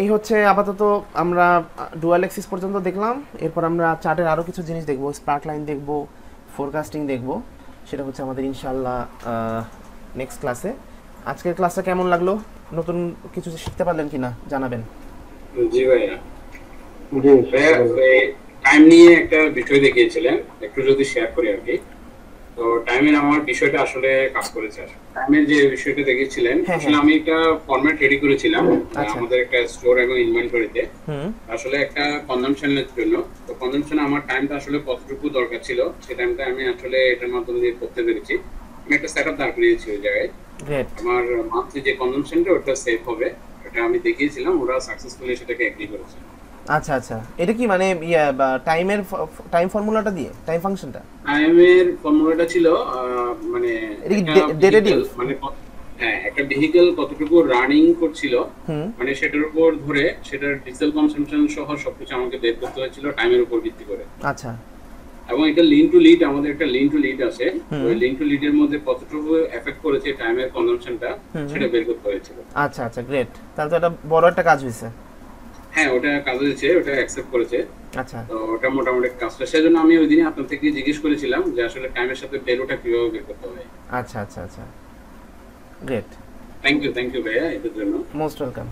এই হচ্ছে আপাতত আমরা ডুয়াল এক্সিস পর্যন্ত দেখলাম। এরপর আমরা চার্টের আরও কিছু জিনিস দেখব, স্পার্ক লাইন দেখব, ফোরকাস্টিং দেখব। সেটা হচ্ছে আমাদের ইনশাল্লাহ নেক্সট ক্লাসে। আজকের ক্লাসটা কেমন লাগলো? নতুন কিছু শিখতে পারলেন কিনা জানাবেন। জি ভাইয়া, টাইম নিয়ে একটা বিষয় দেখিয়েছিলেন, একটু যদি শেয়ার করি আর কি। তো টাইমের আমার বিষয়টা আসলে কাজ করেছে। টাইমের যে বিষয়টা দেখিয়েছিলেন, আসলে আমি একটা ফরম্যাট রেডি করেছিলাম আমাদের একটা স্টোর এবং ইনভেন্টরিতে, আসলে একটা কনজাম্পশনের জন্য। তো কনজাম্পশনে আমার টাইমটা আসলে কতটুকু দরকার ছিল, সেই টাইমটা আমি আসলে এটার মাধ্যমে দিয়ে করতে পেরেছি। আমি একটা সেটআপ দাঁড় করিয়েছি ওই জায়গায়। আমার মান্থলি যে কনজাম্পশনটা ওটা সেভ হবে, এটা আমি দেখিয়েছিলাম, ওরা সাকসেসফুলি সেটাকে এগ্রি করেছে। আচ্ছা আচ্ছা, এটা কি মানে টাইমের টাইম ফর্মুলাটা দিয়ে, টাইম ফাংশনটা? টাইমের ফর্মুলাটা ছিল মানে মানে হ্যাঁ, একটা ভেহিকল কতটুকু রানিং করছিল, মানে সেটার উপর ধরে সেটার ডিজেল কনসাম্পশন সহ সবকিছু আমাকে বের করতে হয়েছিল টাইমের উপর ভিত্তি করে। আচ্ছা। এবং এটা লিন টু লিড, আমাদের একটা লিন টু লিড আছে, ওই লিন টু লিডের মধ্যে কতটুকু এফেক্ট করেছে টাইমের কনজাম্পশনটা সেটা বের করতে হয়েছিল। আচ্ছা আচ্ছা, গ্রেট। তাহলে তো এটা বড় একটা কাজ হয়েছে। হ্যাঁ, ওটা কাজ হয়েছে, ওটা অ্যাকসেপ্ট করেছে। আচ্ছা, তো ওটা মোটামুটি কাজটা, সেজন্য আমি ওই দিনই আপনার থেকে জিজ্ঞেস করেছিলাম যে আসলে টাইমের সাথে ভ্যালুটা কিভাবে বের করতে হয়। আচ্ছা আচ্ছা আচ্ছা, গ্রেট। থ্যাংক ইউ ভাইয়া, এটার জন্য মোস্ট ওয়েলকাম।